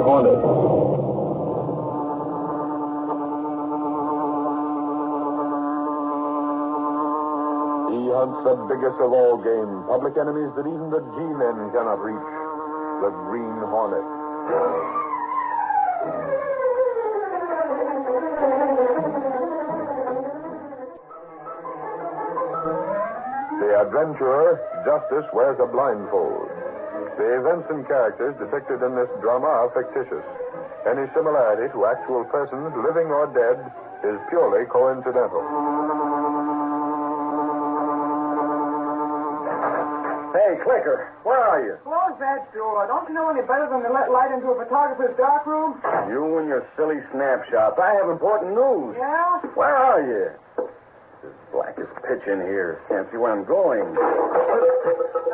Hornet. He hunts the biggest of all game, public enemies that even the G-men cannot reach, the Green Hornet. The adventurer, Justice, wears a blindfold. The events and characters depicted in this drama are fictitious. Any similarity to actual persons, living or dead, is purely coincidental. Hey, Clicker, where are you? Close that door. Don't you know any better than to let light into a photographer's darkroom? You and your silly snapshots. I have important news. Yeah? Where are you? It's black as pitch in here. Can't see where I'm going.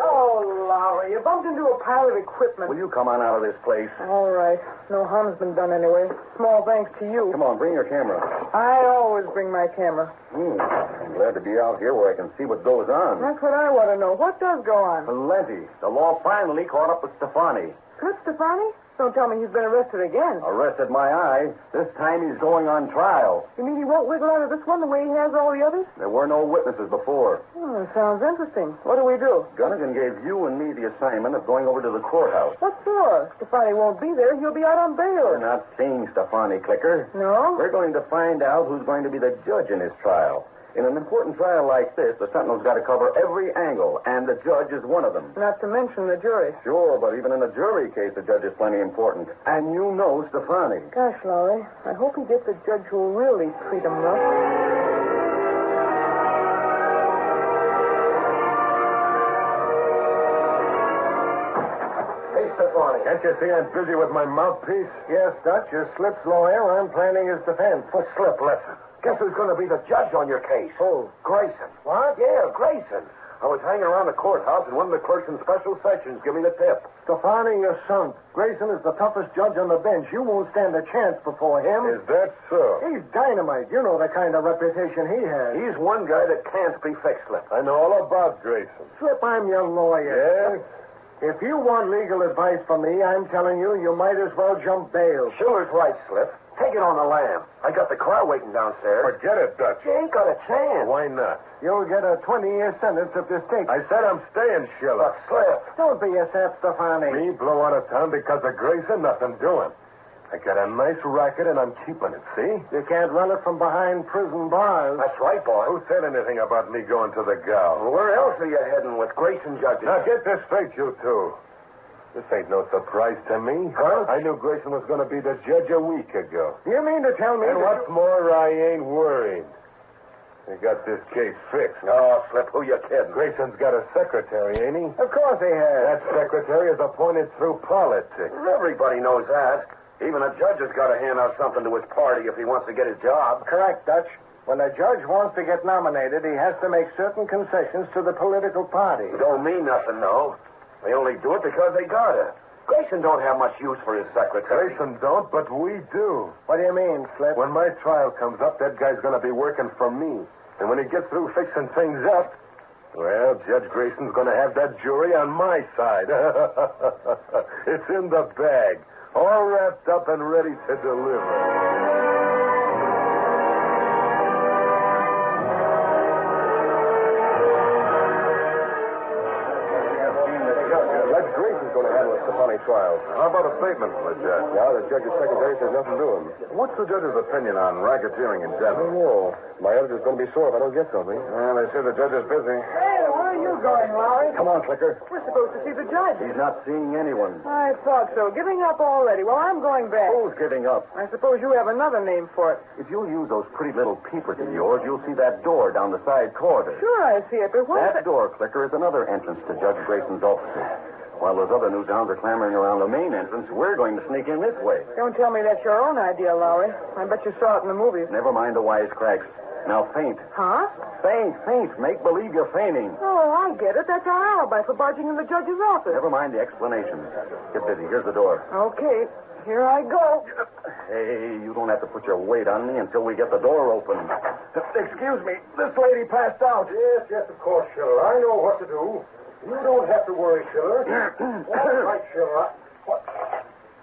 Oh, Lowry, you bumped into a pile of equipment. Will you come on out of this place? All right. No harm's been done anyway. Small thanks to you. Come on, bring your camera. I always bring my camera. I'm glad to be out here where I can see what goes on. That's what I want to know. What does go on? Plenty. The law finally caught up with Stefani. Good, Stefani? Don't tell me he's been arrested again. Arrested my eye. This time he's going on trial. You mean he won't wiggle out of this one the way he has all the others? There were no witnesses before. Sounds interesting. What do we do? Gunnigan gave you and me the assignment of going over to the courthouse. What for? Stefani won't be there. He'll be out on bail. We're not seeing Stefani, Clicker. No? We're going to find out who's going to be the judge in his trial. In an important trial like this, the Sentinel's got to cover every angle, and the judge is one of them. Not to mention the jury. Sure, but even in a jury case, the judge is plenty important. And you know Stefani. Gosh, Lowry, I hope he gets a judge who'll really treat him rough. Hey, Stefani. Can't you see I'm busy with my mouthpiece? Yes, Dutch, your Slip's lawyer. I'm planning his defense. What Slip, listen. Guess who's going to be the judge on your case? Oh, Grayson. what? Yeah, Grayson. I was hanging around the courthouse, and one of the clerks in special sessions gave me the tip. Stefani, you're sunk. Grayson is the toughest judge on the bench. You won't stand a chance before him. Is that so? He's dynamite. You know the kind of reputation he has. He's one guy that can't be fixed, Slip. I know all about Grayson. Slip, I'm your lawyer. Yes? If you want legal advice from me, I'm telling you, you might as well jump bail. Schiller's right, Slip. Take it on the lam. I got the car waiting downstairs. Forget it, Dutch. You ain't got a chance. Why not? You'll get a 20-year sentence if this takes. I said I'm staying, Schiller. Slip. Don't be a sap, Stefani. Me blow out of town because of Grayson? Nothing doing. I got a nice racket, and I'm keeping it, see? You can't run it from behind prison bars. That's right, boy. Who said anything about me going to the gal? Well, where else are you heading with Grayson judges? Now, get this straight, you two. This ain't no surprise to me. Huh? I knew Grayson was going to be the judge a week ago. You mean to tell me And what's more, I ain't worried. They got this case fixed. Oh, Slip, who you kidding? Grayson's got a secretary, ain't he? Of course he has. That secretary is appointed through politics. Everybody knows that. Even a judge has got to hand out something to his party if he wants to get his job. Correct, Dutch. When a judge wants to get nominated, he has to make certain concessions to the political party. Don't mean nothing, no. They only do it because they got it. Grayson don't have much use for his secretary. Grayson don't, but we do. What do you mean, Slip? When my trial comes up, that guy's going to be working for me. And when he gets through fixing things up, well, Judge Grayson's going to have that jury on my side. It's in the bag, all wrapped up and ready to deliver. Trial. How about a statement from the judge? Yeah, the judge's secretary says nothing to him. What's the judge's opinion on racketeering in general? I don't know. My editor's going to be sore if I don't get something. Well, they say the judge is busy. Hey, where are you going, Lowry? Come on, Clicker. We're supposed to see the judge. He's not seeing anyone. I thought so. Giving up already. Well, I'm going back. Who's giving up? I suppose you have another name for it. If you'll use those pretty little peepers of yours, you'll see that door down the side corridor. Sure, I see it, but what's That door, Clicker, is another entrance to Judge Grayson's offices. While those other newshounds are clamoring around the main entrance, we're going to sneak in this way. Don't tell me that's your own idea, Lowry. I bet you saw it in the movies. Never mind the wisecracks. Now faint. Huh? Faint. Make believe you're fainting. Oh, I get it. That's our alibi for barging in the judge's office. Never mind the explanations. Get busy. Here's the door. Okay. Here I go. Hey, you don't have to put your weight on me until we get the door open. Excuse me. This lady passed out. Yes, of course, Schiller. I know what to do. You don't have to worry, Schiller. All right, Schiller. What?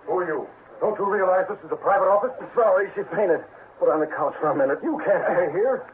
Who are you? Don't you realize this is a private office? Sorry, she fainted. Put her on the couch for a minute. You can't stay here.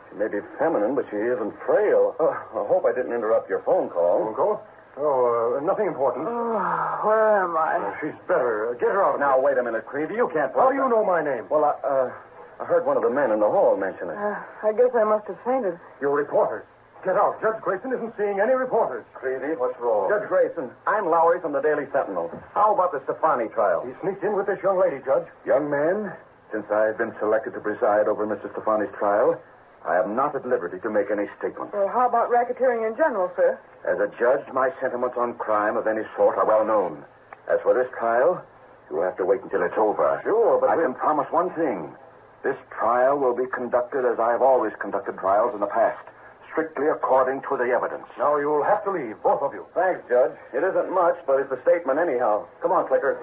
She may be feminine, but she isn't frail. I hope I didn't interrupt your phone call. Phone call? Oh, nothing important. Where am I? She's better. Get her out of Now, wait a minute, Creevy. You can't... How do you know my name? Well, I heard one of the men in the hall mention it. I guess I must have fainted. You're reporters. Get out. Judge Grayson isn't seeing any reporters. Creevy, what's wrong? Judge Grayson, I'm Lowry from the Daily Sentinel. How about the Stefani trial? He sneaked in with this young lady, Judge. Young man, since I've been selected to preside over Mr. Stefani's trial, I am not at liberty to make any statement. Well, how about racketeering in general, sir? As a judge, my sentiments on crime of any sort are well known. As for this trial, you'll have to wait until it's over. Sure, but I can promise one thing. This trial will be conducted as I've always conducted trials in the past, strictly according to the evidence. Now you'll have to leave, both of you. Thanks, Judge. It isn't much, but it's a statement anyhow. Come on, Clicker.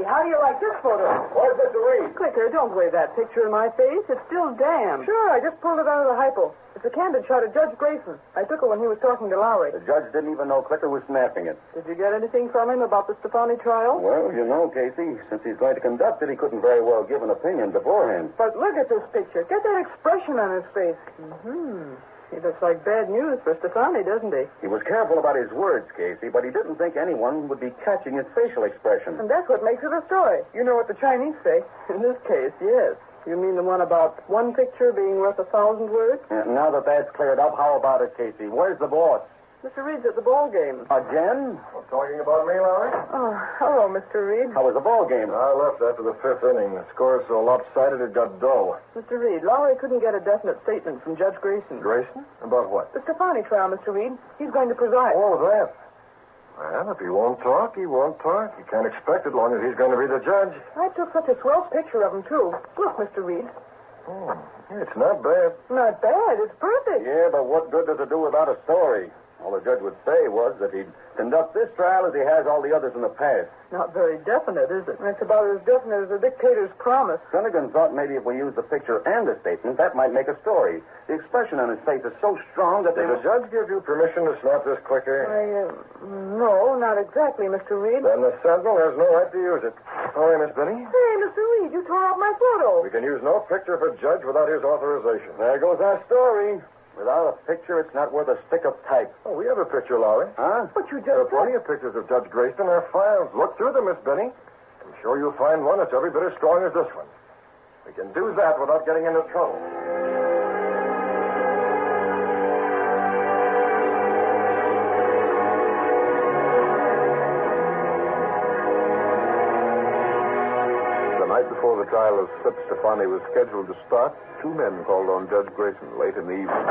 How do you like this photo? Where's Mr. Reed? Clicker, don't wave that picture in my face. It's still damp. Sure, I just pulled it out of the hypo. It's a candid shot of Judge Grayson. I took it when he was talking to Lowry. The judge didn't even know Clicker was snapping it. Did you get anything from him about the Stefani trial? Well, you know, Casey, since he's going to conduct it, he couldn't very well give an opinion beforehand. But look at this picture. Get that expression on his face. He looks like bad news for Stefani, doesn't he? He was careful about his words, Casey, but he didn't think anyone would be catching his facial expression. And that's what makes it a story. You know what the Chinese say. In this case, yes. You mean the one about one picture being worth 1,000 words? Now that that's cleared up, how about it, Casey? Where's the boss? Mr. Reed's at the ball game. Again? Talking about me, Lowry? Oh, hello, Mr. Reed. How was the ball game? I left after the fifth inning. The score was so lopsided it got dull. Mr. Reed, Lowry couldn't get a definite statement from Judge Grayson. Grayson? About what? The Stefani trial, Mr. Reed. He's going to preside. Oh, that. Well, if he won't talk, he won't talk. You can't expect it long as he's going to be the judge. I took such a swell picture of him, too. Look, Mr. Reed. Oh, it's not bad. Not bad. It's perfect. Yeah, but what good does it do without a story? All the judge would say was that he'd conduct this trial as he has all the others in the past. Not very definite, is it? That's about as definite as the dictator's promise. Finnegan thought maybe if we used the picture and the statement, that might make a story. The expression on his face is so strong that Did the judge give you permission to snap this clicker? No, not exactly, Mr. Reed. Then the Sentinel has no right to use it. Sorry, Miss Benny. Hey, Mr. Reed, you tore up my photo. We can use no picture of a judge without his authorization. There goes our story. Without a picture, it's not worth a stick of type. Oh, we have a picture, Lowry. Huh? But you There are just... plenty of pictures of Judge Grayson in our files. Look through them, Miss Benny. I'm sure you'll find one that's every bit as strong as this one. We can do that without getting into trouble. The night before the trial of Slip Stefani was scheduled to start, two men called on Judge Grayson late in the evening.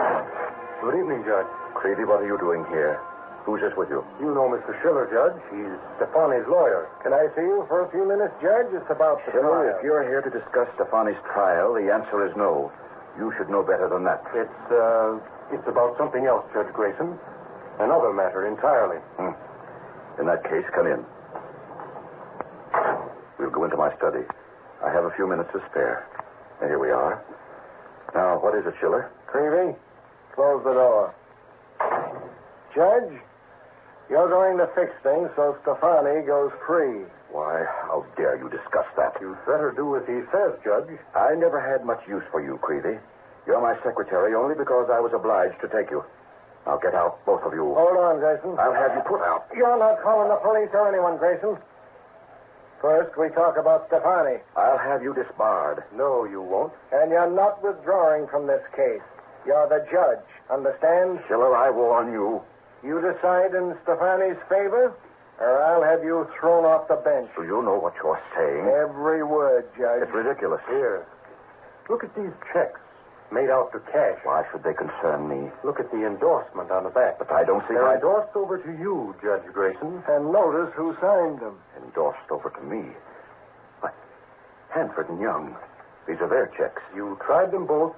Good evening, Judge. Creedy, what are you doing here? Who's this with you? You know Mr. Schiller, Judge. He's Stefani's lawyer. Can I see you for a few minutes, Judge? It's about the Schiller, trial. if you're here to discuss Stefani's trial, the answer is no. You should know better than that. It's about something else, Judge Grayson. Another matter entirely. In that case, come in. We'll go into my study. I have a few minutes to spare. And here we are. Now, what is it, Schiller? Creevy, close the door. Judge, you're going to fix things so Stefani goes free. Why, how dare you discuss that? You'd better do as he says, Judge. I never had much use for you, Creedy. You're my secretary only because I was obliged to take you. Now get out, both of you. Hold on, Grayson. I'll have you put out. You're not calling the police or anyone, Grayson. First, we talk about Stefani. I'll have you disbarred. No, you won't. And you're not withdrawing from this case. You're the judge. Understand? Schiller, I warn you. You decide in Stefani's favor, or I'll have you thrown off the bench. Do you know what you're saying? Every word, Judge. It's ridiculous. Here. Look at these checks made out to cash. Why should they concern me? Look at the endorsement on the back. But I don't see They're why... endorsed over to you, Judge Grayson. And notice who signed them. Endorsed over to me. What? Hanford and Young. These are their checks. You tried them both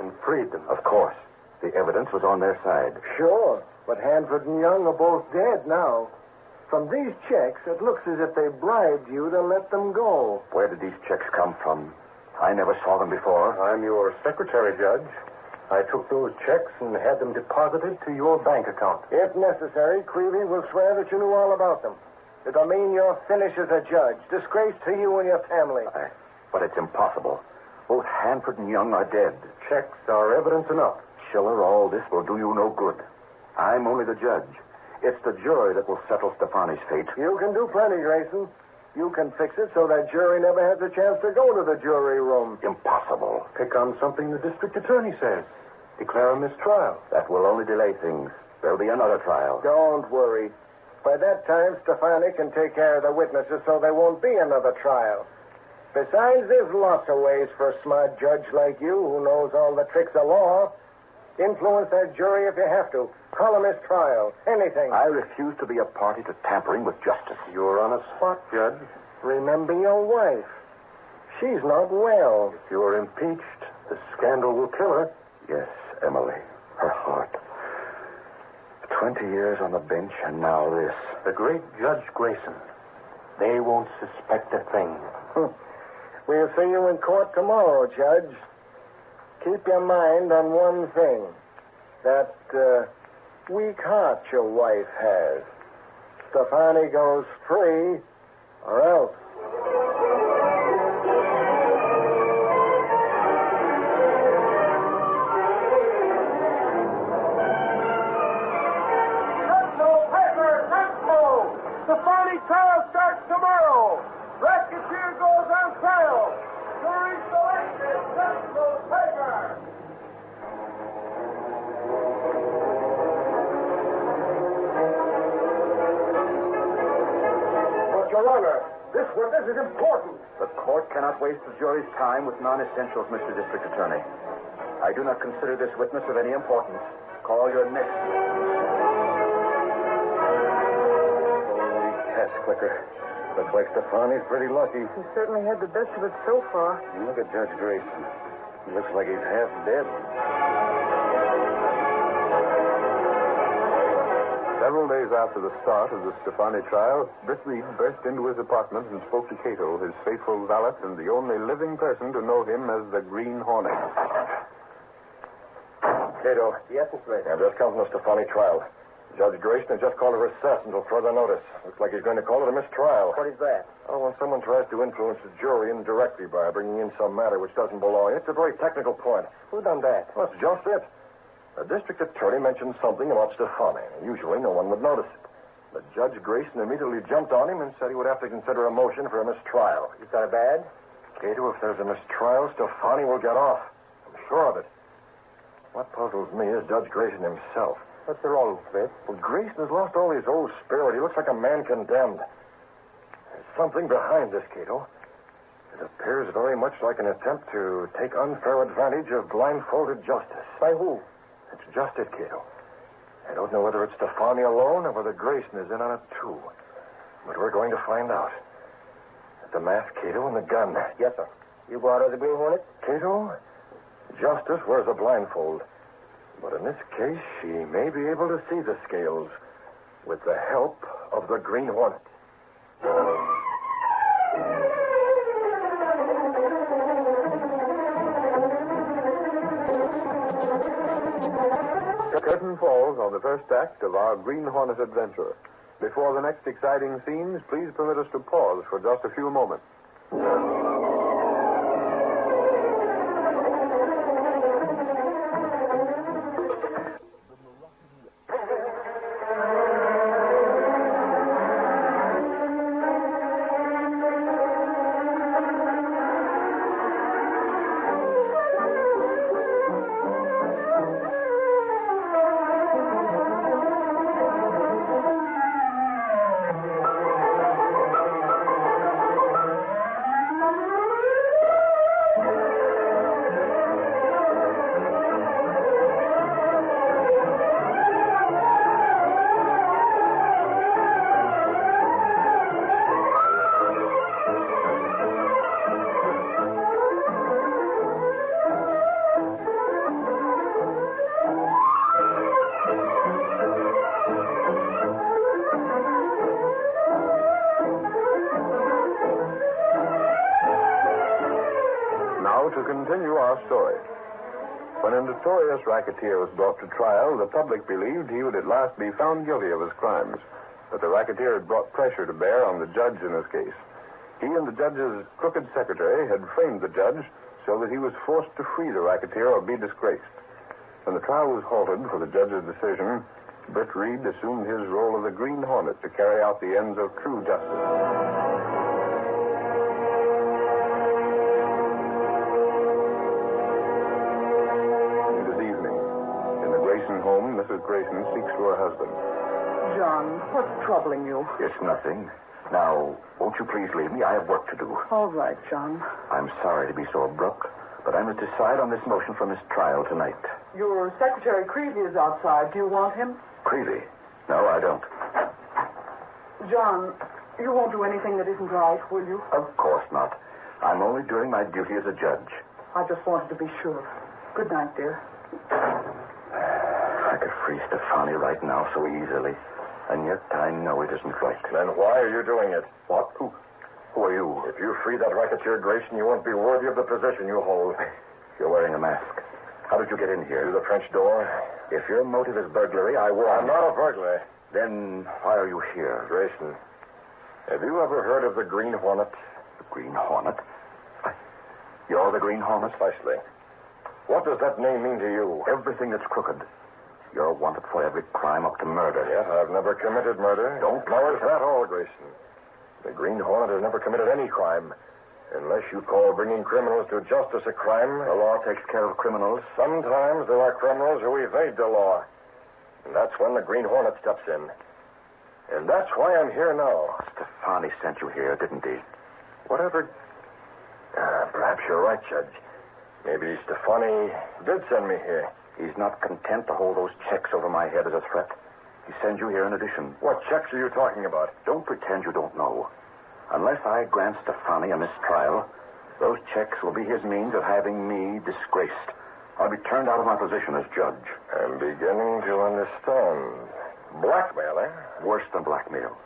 and freed them. Of course. The evidence was on their side. Sure. But Hanford and Young are both dead now. From these checks, it looks as if they bribed you to let them go. Where did these checks come from? I never saw them before. I'm your secretary, Judge. I took those checks and had them deposited to your bank account. If necessary, Creevy will swear that you knew all about them. It'll mean you're finished as a judge. Disgrace to you and your family. But it's impossible. Both Hanford and Young are dead. Checks are evidence enough. Schiller, all this will do you no good. I'm only the judge. It's the jury that will settle Stefani's fate. You can do plenty, Grayson. You can fix it so that jury never has a chance to go to the jury room. Impossible. Pick on something the district attorney says. Declare a mistrial. That will only delay things. There'll be another trial. Don't worry. By that time, Stefani can take care of the witnesses so there won't be another trial. Besides, there's lots of ways for a smart judge like you who knows all the tricks of law. Influence that jury if you have to. Call a mistrial. Anything. I refuse to be a party to tampering with justice. You're on a spot, Judge. Remember your wife. She's not well. If you're impeached, the scandal will kill her. Yes, Emily. Her heart. 20 years on the bench, and now this. The great Judge Grayson. They won't suspect a thing. We'll see you in court tomorrow, Judge. Keep your mind on one thing. That weak heart your wife has. Stefani goes free, or else. Stefani trial starts tomorrow. Racketeer goes on trial. Jury selected. Central Paper. But, Your Honor, this witness is important. The court cannot waste the jury's time with non-essentials, Mr. District Attorney. I do not consider this witness of any importance. Call your next. Test clicker. Looks like Stefani's pretty lucky. He certainly had the best of it so far. Look at Judge Grayson. He looks like he's half dead. Several days after the start of the Stefani trial, Britt Reed burst into his apartment and spoke to Cato, his faithful valet and the only living person to know him as the Green Hornet. Cato. Yes, Mr. Ray. I've just come from the Stefani trial. Judge Grayson has just called a recess until further notice. Looks like he's going to call it a mistrial. What is that? Oh, when someone tries to influence the jury indirectly by bringing in some matter which doesn't belong, it's a very technical point. Who done that? Well, that's just it. The district attorney mentioned something about Stefani. Usually no one would notice it. But Judge Grayson immediately jumped on him and said he would have to consider a motion for a mistrial. You got it bad? Cato, if there's a mistrial, Stefani will get off. I'm sure of it. What puzzles me is Judge Grayson himself. What's the wrong, Smith? Well, Grayson has lost all his old spirit. He looks like a man condemned. There's something behind this, Cato. It appears very much like an attempt to take unfair advantage of blindfolded justice. By who? It's just it, Cato. I don't know whether it's Stefani alone or whether Grayson is in on it, too. But we're going to find out. The mask, Cato, and the gun. Yes, sir. You go out of the Green Hornet? Cato, justice wears a blindfold. But in this case, she may be able to see the scales with the help of the Green Hornet. The curtain falls on the first act of our Green Hornet adventure. Before the next exciting scenes, please permit us to pause for just a few moments. continue our story. When a notorious racketeer was brought to trial, the public believed he would at last be found guilty of his crimes. But the racketeer had brought pressure to bear on the judge in this case. He and the judge's crooked secretary had framed the judge so that he was forced to free the racketeer or be disgraced. When the trial was halted for the judge's decision, Britt Reed assumed his role of the Green Hornet to carry out the ends of true justice. It is evening. In the Grayson home, Mrs. Grayson seeks for her husband. John, what's troubling you? It's nothing. Now, won't you please leave me? I have work to do. All right, John. I'm sorry to be so abrupt, but I must decide on this motion for Miss Trial tonight. Your secretary, Creevy, is outside. Do you want him? Creevy? No, I don't. John, you won't do anything that isn't right, will you? Of course not. I'm only doing my duty as a judge. I just wanted to be sure. Good night, dear. I could free Stefani right now so easily, and yet I know it isn't right. Then why are you doing it? What? Who are you? If you free that racketeer Grayson, you won't be worthy of the position you hold. You're wearing a mask. How did you get in here? Through the French door. If your motive is burglary, I warn I'm not a burglar. Then why are you here? Grayson, have you ever heard of the Green Hornet? The Green Hornet? You're the Green Hornet? Precisely. What does that name mean to you? Everything that's crooked. You're wanted for every crime up to murder. Yes, I've never committed murder. Don't. Nor is that all, Grayson. The Green Hornet has never committed any crime. Unless you call bringing criminals to justice a crime. The law takes care of criminals. Sometimes there are criminals who evade the law. And that's when the Green Hornet steps in. And that's why I'm here now. Stefani sent you here, didn't he? Whatever... perhaps you're right, Judge. Maybe Stefani did send me here. He's not content to hold those checks over my head as a threat. He sends you here in addition. What checks are you talking about? Don't pretend you don't know. Unless I grant Stefani a mistrial, those checks will be his means of having me disgraced. I'll be turned out of my position as judge. I'm beginning to understand. Blackmail, eh? Worse than blackmail.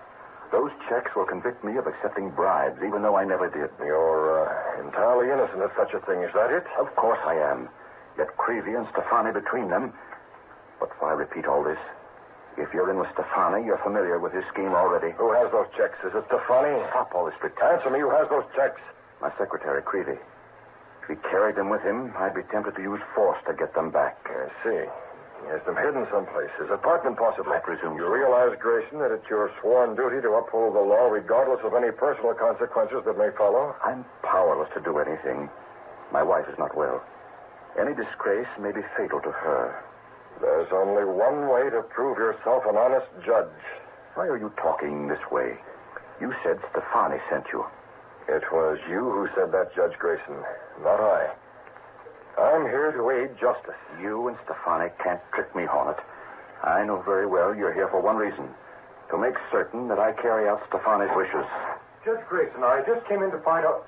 Those checks will convict me of accepting bribes, even though I never did. You're entirely innocent of such a thing. Is that it? Of course I am. Yet Creevy and Stefani between them. But why repeat all this? If you're in with Stefani, you're familiar with his scheme already. Who has those checks? Is it Stefani? Stop all this pretense. Answer me. Who has those checks? My secretary, Creevy. If he carried them with him, I'd be tempted to use force to get them back. I see. He has them hidden someplace. His apartment, possibly. I presume You so. realize, Grayson, that it's your sworn duty to uphold the law regardless of any personal consequences that may follow? I'm powerless to do anything. My wife is not well. Any disgrace may be fatal to her. There's only one way to prove yourself an honest judge. Why are you talking this way? You said Stefani sent you. It was you who said that, Judge Grayson, not I. I'm here to aid justice. You and Stefani can't trick me, Hornet. I know very well you're here for one reason. To make certain that I carry out Stefani's wishes. Judge Grayson, I just came in to find out...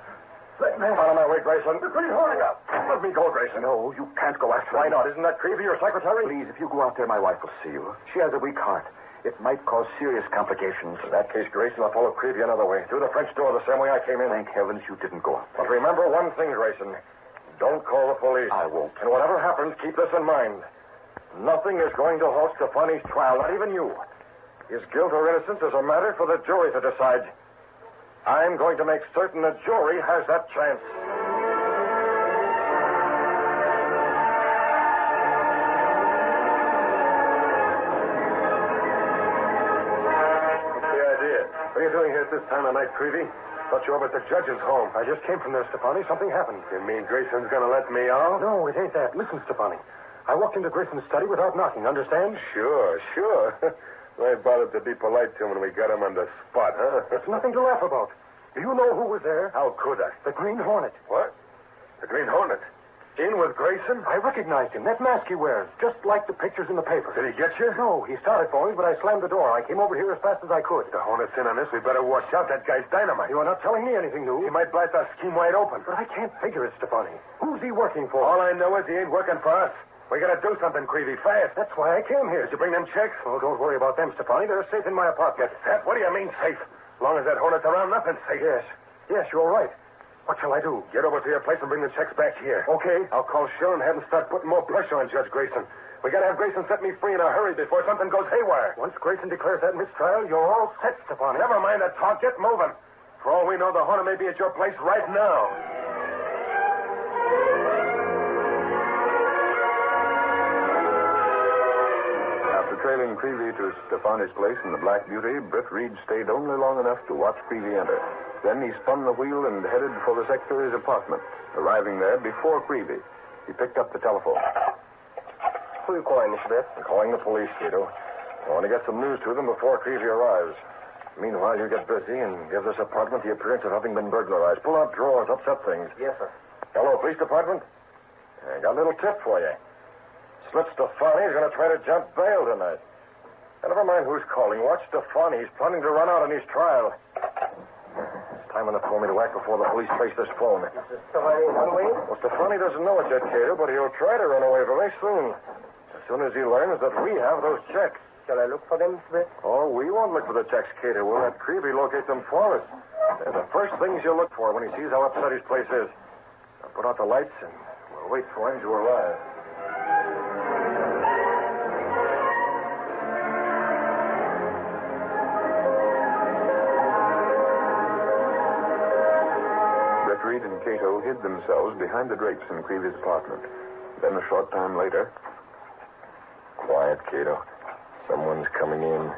Let me out of my way, Grayson. The Green Hornet. Let me go, Grayson. No, you can't go after Why me. not? Isn't that Creevy, your secretary? Please, if you go out there, my wife will see you. She has a weak heart. It might cause serious complications. In that case, Grayson, I'll follow Creevy another way. Through the French door, the same way I came in. Thank heavens you didn't go out there. But remember one thing, Grayson. Don't call the police. I won't. And whatever happens, keep this in mind. Nothing is going to halt Stefani's trial, not even you. His guilt or innocence is a matter for the jury to decide. I'm going to make certain the jury has that chance. What's the idea? What are you doing here at this time of night, Creevy? Thought you were over at the judge's home. I just came from there, Stefani. Something happened. You mean Grayson's going to let me out? No, it ain't that. Listen, Stefani. I walked into Grayson's study without knocking, understand? Sure. I bothered to be polite to him when we got him on the spot, huh? It's nothing to laugh about. Do you know who was there? How could I? The Green Hornet. What? The Green Hornet? In with Grayson? I recognized him. That mask he wears. Just like the pictures in the paper. Did he get you? No, he started for me, but I slammed the door. I came over here as fast as I could. The Hornet's in on this. We better watch out. That guy's dynamite. You are not telling me anything new. He might blast our scheme wide open. But I can't figure it, Stefani. Who's he working for? All I know is he ain't working for us. We gotta do something, Creevy, fast. That's why I came here. Did you bring them checks? Oh, don't worry about them, Stefani. They're safe in my apartment. That? What do you mean, safe? As long as that Hornet's around, nothing's safe. Yes, you're right. What shall I do? Get over to your place and bring the checks back here. Okay. I'll call Sheriff and have him start putting more pressure on Judge Grayson. We gotta have Grayson set me free in a hurry before something goes haywire. Once Grayson declares that mistrial, you're all set, Stefani. Never mind that talk. Get moving. For all we know, the Hornet may be at your place right now. After trailing Creevy to Stefani's place in the Black Beauty, Britt Reed stayed only long enough to watch Creevy enter. Then he spun the wheel and headed for the Secretary's apartment. Arriving there before Creevy, he picked up the telephone. Who are you calling, Mr. Beth? I'm calling the police, Cato. I want to get some news to them before Creevy arrives. Meanwhile, you get busy and give this apartment the appearance of having been burglarized. Pull out drawers, upset things. Yes, sir. Hello, police department? I got a little tip for you. Slip Stefani is going to try to jump bail tonight. Now, never mind who's calling. Watch Stefani. He's planning to run out on his trial. It's time enough for me to act before the police trace this phone. Mr. Stefani run away? Well, Stefani doesn't know it yet, Cato, but he'll try to run away very soon. As soon as he learns that we have those checks. Shall I look for them, Smith? Oh, we won't look for the checks, Cato. We'll let Creevy locate them for us. They're the first things you'll look for when he sees how upset his place is. Now put out the lights and we'll wait for him to arrive. Britt Reed and Cato hid themselves behind the drapes in Creevy's apartment. Then a short time later... Quiet, Cato. Someone's coming in.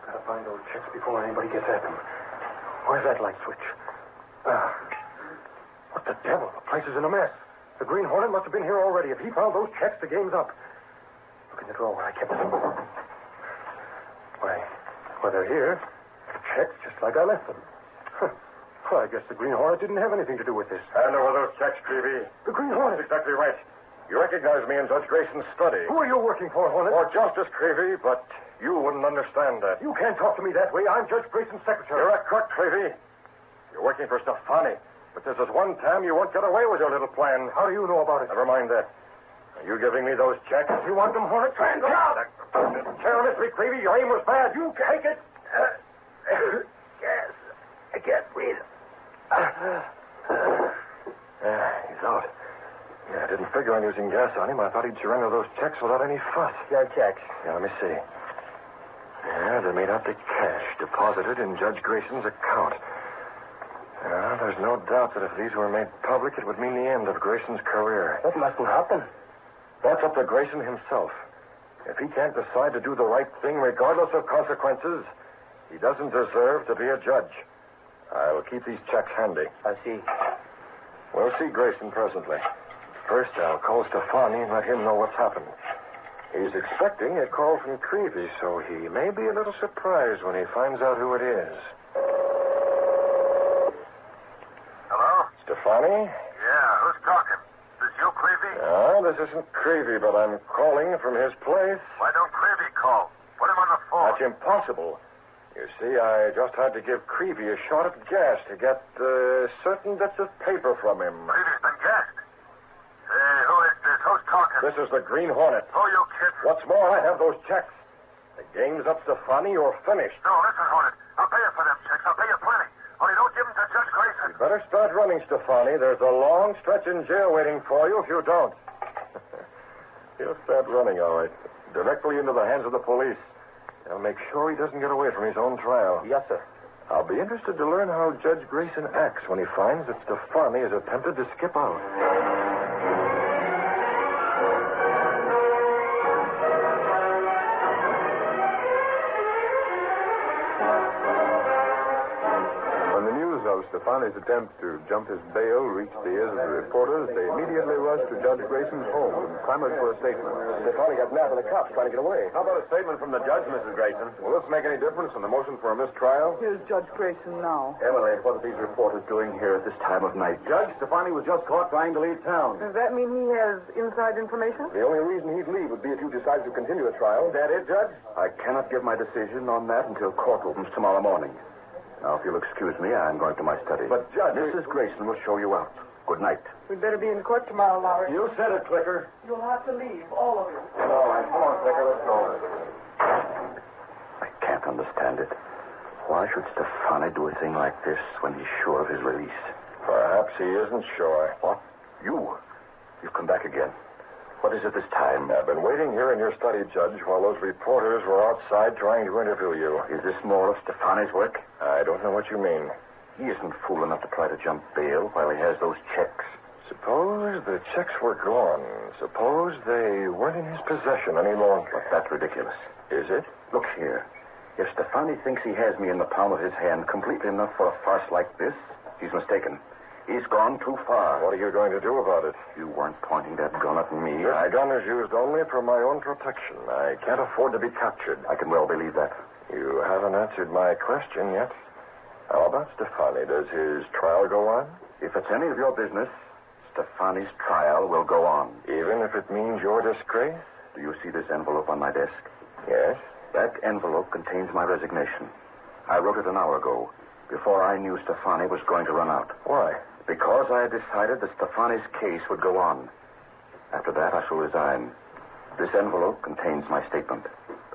Gotta find those checks before anybody gets at them. Where's that light switch? What the devil? The place is in a mess. The Green Hornet must have been here already. If he found those checks, the game's up. Look in the drawer where I kept them. Why, they're here. Checks just like I left them. Well, I guess the Green Hornet didn't have anything to do with this. Hand over those checks, Creevy. The Green Hornet? That's exactly right. You recognize me in Judge Grayson's study. Who are you working for, Hornet? For Justice, Creevy, but you wouldn't understand that. You can't talk to me that way. I'm Judge Grayson's secretary. You're a crook, Creevy. You're working for Stefani. But this is one time you won't get away with your little plan. How do you know about it? Never mind that. Are you giving me those checks? You want them, Hornet? Hands out! Careless, Creevy. Your aim was bad. You take it. Yes. I can't breathe. He's out. Yeah, I didn't figure on using gas on him. I thought he'd surrender those checks without any fuss. Your checks. Yeah, let me see. Yeah, they made out the cash deposited in Judge Grayson's account. Yeah, there's no doubt that if these were made public, it would mean the end of Grayson's career. That mustn't happen. That's up to Grayson himself. If he can't decide to do the right thing regardless of consequences, he doesn't deserve to be a judge. I'll keep these checks handy. I see. We'll see Grayson presently. First, I'll call Stefani and let him know what's happened. He's expecting a call from Creevy, so he may be a little surprised when he finds out who it is. Hello? Stefani? Yeah, who's talking? This you, Creevy? No, this isn't Creevy, but I'm calling from his place. Why don't Creevy call? Put him on the phone. That's impossible. You see, I just had to give Creevy a shot of gas to get certain bits of paper from him. Creevy's been gassed. Hey, who is this? Who's talking? This is the Green Hornet. Who you kidding? What's more, I have those checks. The game's up, Stefani. You're finished. No, listen, Hornet. I'll pay you for them checks. I'll pay you plenty. Only don't give them to Judge Grayson. You better start running, Stefani. There's a long stretch in jail waiting for you if you don't. He'll start running, all right. Directly into the hands of the police. They'll make sure he doesn't get away from his own trial. Yes, sir. I'll be interested to learn how Judge Grayson acts when he finds that Stefani has attempted to skip out. When the news of Stefani's attempt to jump his bail reached the ears of the reporters, they immediately rushed to Judge Grayson's home and clamored for a statement. Stefani got nabbed by the cops trying to get away. How about a statement from the judge, Mrs. Grayson? Will this make any difference in the motion for a mistrial? Here's Judge Grayson now. Emily, what are these reporters doing here at this time of night? Judge, Stefani was just caught trying to leave town. Does that mean he has inside information? The only reason he'd leave would be if you decided to continue the trial. Is that it, Judge? I cannot give my decision on that until court opens tomorrow morning. Now, if you'll excuse me, I'm going to my study. But, Judge... Mrs. Grayson will show you out. Good night. We'd better be in court tomorrow, Lowry. You said it, Clicker. You'll have to leave, all of you. All right, come on, Clicker, let's go. I can't understand it. Why should Stefani do a thing like this when he's sure of his release? Perhaps he isn't sure. What? You've come back again. What is it this time? I've been waiting here in your study, Judge, while those reporters were outside trying to interview you. Is this more of Stefani's work? I don't know what you mean. He isn't fool enough to try to jump bail while he has those checks. Suppose the checks were gone. Suppose they weren't in his possession any longer. But that's ridiculous. Is it? Look here. If Stefani thinks he has me in the palm of his hand completely enough for a farce like this, he's mistaken. He's gone too far. What are you going to do about it? You weren't pointing that gun at me. My gun is used only for my own protection. I can't afford to be captured. I can well believe that. You haven't answered my question yet. How about Stefani? Does his trial go on? If it's any of your business, Stefani's trial will go on. Even if it means your disgrace? Do you see this envelope on my desk? Yes. That envelope contains my resignation. I wrote it an hour ago, before I knew Stefani was going to run out. Why? Because I had decided that Stefani's case would go on. After that, I shall resign. This envelope contains my statement.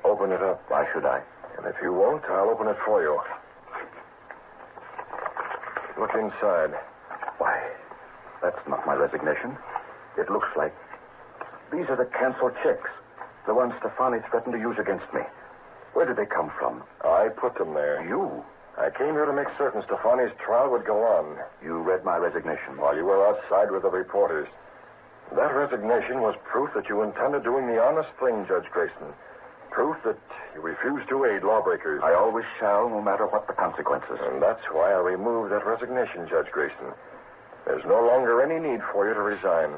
Open it up. Why should I? And if you won't, I'll open it for you. Look inside. Why, that's not my resignation. It looks like... These are the canceled checks. The ones Stefani threatened to use against me. Where did they come from? I put them there. You? I came here to make certain Stefani's trial would go on. You read my resignation. While you were outside with the reporters. That resignation was proof that you intended doing the honest thing, Judge Grayson. Proof that you refused to aid lawbreakers. I always shall, no matter what the consequences. And that's why I removed that resignation, Judge Grayson. There's no longer any need for you to resign.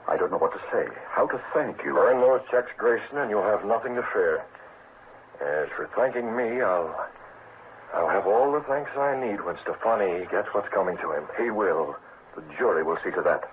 I don't know what to say. How to thank you. Burn those checks, Grayson, and you'll have nothing to fear. As for thanking me, I'll have all the thanks I need when Stefani gets what's coming to him. He will. The jury will see to that.